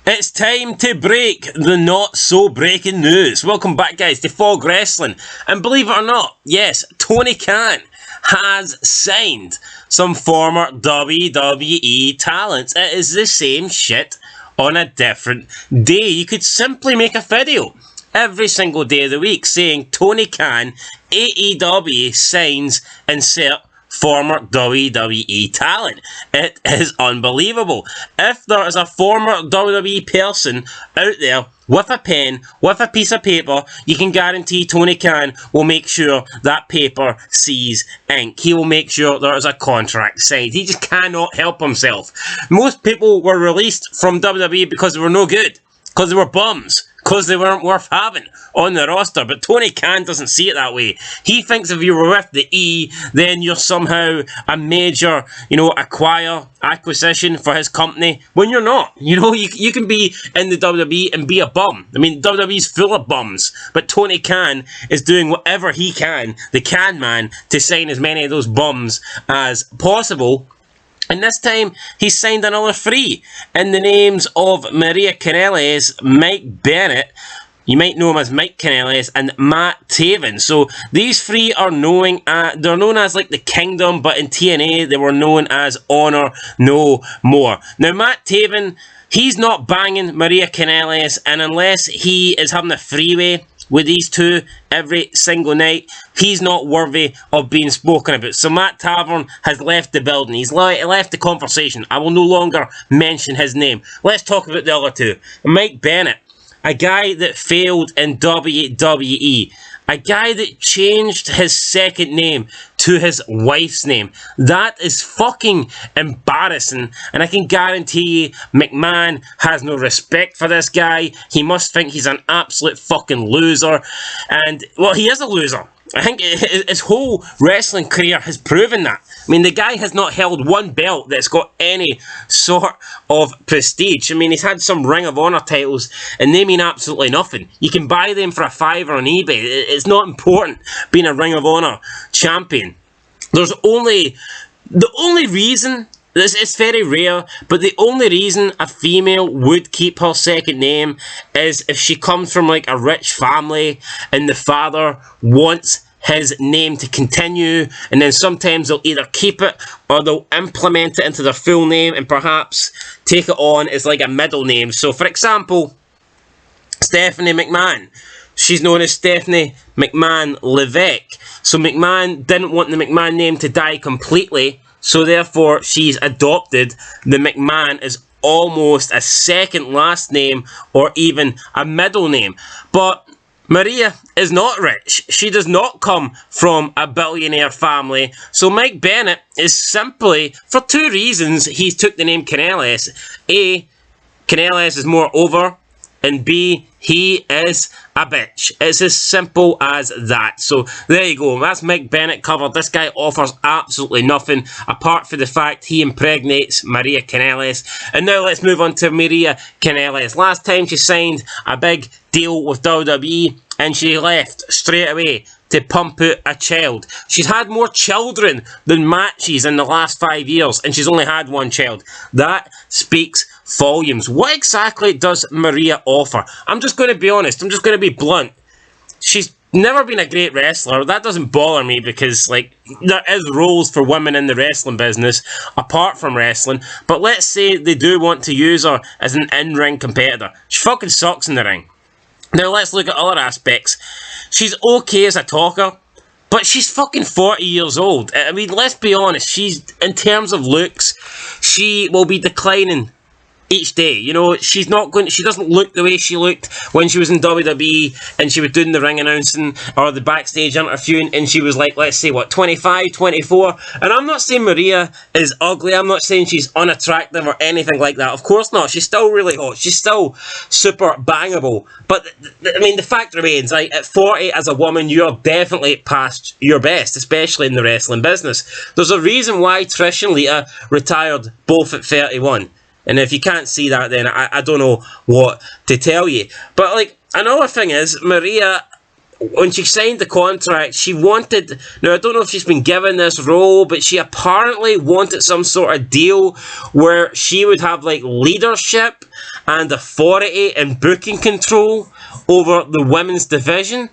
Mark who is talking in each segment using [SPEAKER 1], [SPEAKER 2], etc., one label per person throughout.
[SPEAKER 1] It's time to break the not-so-breaking news. Welcome back, guys, to Fog Wrestling. And believe it or not, yes, Tony Khan has signed some former WWE talents. It is the same shit on a different day. You could simply make a video every single day of the week saying Tony Khan, AEW signs insert former WWE talent. It is unbelievable. If there is a former WWE person out there with a pen, with a piece of paper, you can guarantee Tony Khan will make sure that paper sees ink. He will make sure there is a contract signed. He just cannot help himself. Most people were released from WWE because they were no good, because they were bums, because they weren't worth having on the roster. But Tony Khan doesn't see it that way. He thinks if you were with the E, then you're somehow a major, acquisition for his company, when you're not. You can be in the WWE and be a bum. I mean, WWE's full of bums. But Tony Khan is doing whatever he can, the Can Man, to sign as many of those bums as possible. And this time, he's signed another three in the names of Maria Kanellis, Mike Bennett, you might know him as Mike Kanellis, and Matt Taven. So these three are they're known as like the Kingdom, but in TNA they were known as Honor No More. Now Matt Taven, he's not banging Maria Kanellis, and unless he is having a freeway with these two every single night, he's not worthy of being spoken about. So Matt Tavern has left the building. He's left the conversation. I will no longer mention his name. Let's talk about the other two. Mike Bennett, a guy that failed in WWE. A guy that changed his second name to his wife's name. That is fucking embarrassing. And I can guarantee you, McMahon has no respect for this guy. He must think he's an absolute fucking loser. And, well, he is a loser. I think his whole wrestling career has proven that. I mean, the guy has not held one belt that's got any sort of prestige. I mean, he's had some Ring of Honor titles, and they mean absolutely nothing. You can buy them for $5 on eBay. It's not important being a Ring of Honor champion. The only reason, it's very rare, but the only reason a female would keep her second name is if she comes from like a rich family and the father wants his name to continue, and then sometimes they'll either keep it or they'll implement it into their full name and perhaps take it on as like a middle name. So for example, Stephanie McMahon, she's known as Stephanie McMahon Levesque. So McMahon didn't want the McMahon name to die completely, so therefore she's adopted the McMahon as almost a second last name or even a middle name. But Maria is not rich. She does not come from a billionaire family. So Mike Bennett is simply, for two reasons, he's took the name Kanellis. A, Kanellis is more over, and B, he is a bitch. It's as simple as that. So there you go. That's Mike Bennett covered. This guy offers absolutely nothing apart from the fact he impregnates Maria Kanellis. And now let's move on to Maria Kanellis. Last time she signed a big deal with WWE and she left straight away to pump out a child. She's had more children than matches in the last 5 years, and she's only had one child. That speaks volumes. What exactly does Maria offer? I'm just going to be honest. I'm just going to be blunt. She's never been a great wrestler. That doesn't bother me because, like, there is roles for women in the wrestling business apart from wrestling. But let's say they do want to use her as an in-ring competitor. She fucking sucks in the ring. Now let's look at other aspects. She's okay as a talker, but she's fucking 40 years old. I mean, let's be honest. In terms of looks, she will be declining each day. She doesn't look the way she looked when she was in WWE and she was doing the ring announcing or the backstage interviewing, and she was like, let's say, 25, 24. And I'm not saying Maria is ugly. I'm not saying she's unattractive or anything like that. Of course not. She's still really hot. She's still super bangable. But, I mean, the fact remains, like, at 40 as a woman, you're definitely past your best, especially in the wrestling business. There's a reason why Trish and Lita retired both at 31. And if you can't see that, then I don't know what to tell you. But, like, another thing is, Maria, when she signed the contract, she wanted... Now, I don't know if she's been given this role, but she apparently wanted some sort of deal where she would have, like, leadership and authority and booking control over the women's division.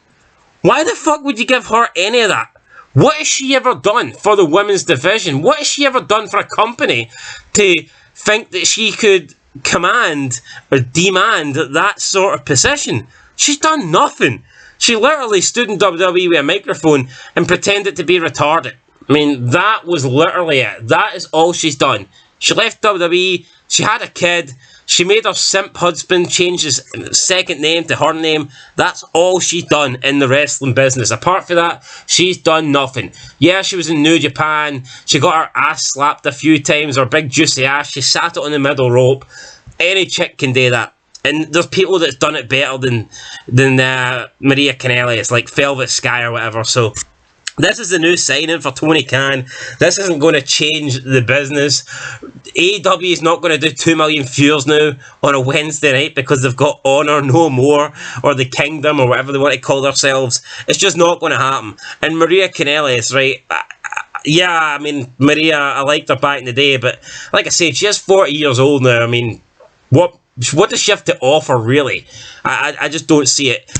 [SPEAKER 1] Why the fuck would you give her any of that? What has she ever done for the women's division? What has she ever done for a company to think that she could command or demand that sort of position? She's done nothing. She literally stood in WWE with a microphone and pretended to be retarded. I mean, that was literally it. That is all she's done. She left WWE, she had a kid, she made her simp husband change his second name to her name. That's all she's done in the wrestling business. Apart from that, she's done nothing. Yeah, she was in New Japan, she got her ass slapped a few times, her big juicy ass, she sat it on the middle rope. Any chick can do that. And there's people that's done it better than Maria Kanellis, like Velvet Sky or whatever. So this is the new signing for Tony Khan. This isn't going to change the business. AEW is not going to do 2 million viewers now on a Wednesday night because they've got Honor No More or the Kingdom or whatever they want to call themselves. It's just not going to happen. And Maria Kanellis, right? Yeah, I mean, Maria, I liked her back in the day, but like I said, she's 40 years old now. I mean, what does she have to offer, really? I just don't see it.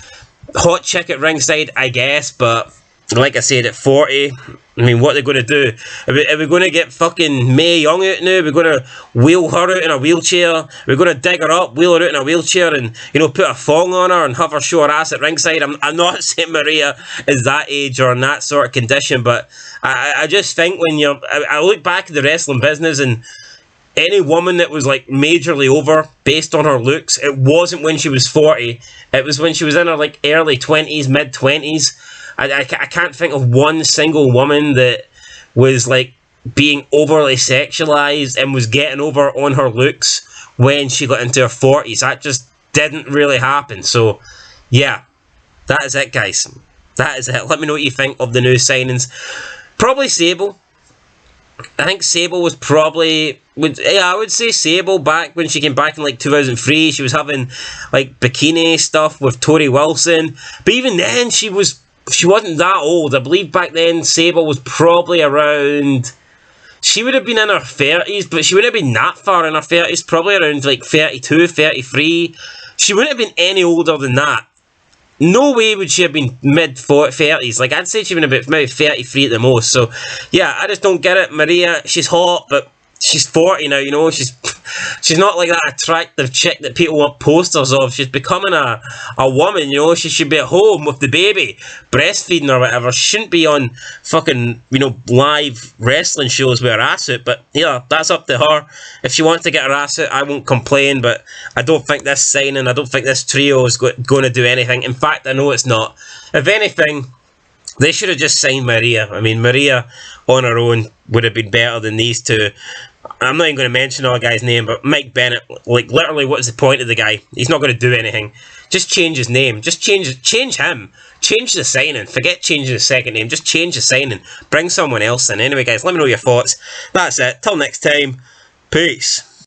[SPEAKER 1] Hot chick at ringside, I guess, but like I said, at 40, I mean, what are they going to do? Are we going to get fucking Mae Young out now? We're going to wheel her out in a wheelchair? We're going to dig her up, wheel her out in a wheelchair and, you know, put a thong on her and have her show her ass at ringside? I'm not saying Maria is that age or in that sort of condition, but I just think when I look back at the wrestling business and any woman that was like majorly over based on her looks, it wasn't when she was 40. It was when she was in her like early 20s, mid 20s. I can't think of one single woman that was like being overly sexualized and was getting over on her looks when she got into her 40s. That just didn't really happen. So yeah, that is it, guys. That is it. Let me know what you think of the new signings. Probably Sable. I think Sable was probably... I would say Sable back when she came back in like 2003. She was having like bikini stuff with Tori Wilson. But even then, she wasn't that old. I believe back then Sable was probably around... She would have been in her 30s, but she wouldn't have been that far in her 30s. Probably around like 32, 33. She wouldn't have been any older than that. No way would she have been mid-30s. Like, I'd say she'd been about maybe 33 at the most. So, yeah, I just don't get it. Maria, she's hot, but she's 40 now, you know. She's not like that attractive chick that people want posters of. She's becoming a woman, you know. She should be at home with the baby, breastfeeding or whatever. She shouldn't be on fucking, you know, live wrestling shows with her ass out. But, yeah, that's up to her. If she wants to get her ass out, I won't complain. But I don't think this signing, I don't think this trio is going to do anything. In fact, I know it's not. If anything, they should have just signed Maria. I mean, Maria on her own would have been better than these two. I'm not even going to mention our guy's name, but Mike Bennett, like, literally, what's the point of the guy? He's not going to do anything. Just change his name. Just change him. Change the signing. Forget changing the second name. Just change the signing. Bring someone else in. Anyway, guys, let me know your thoughts. That's it. Till next time. Peace.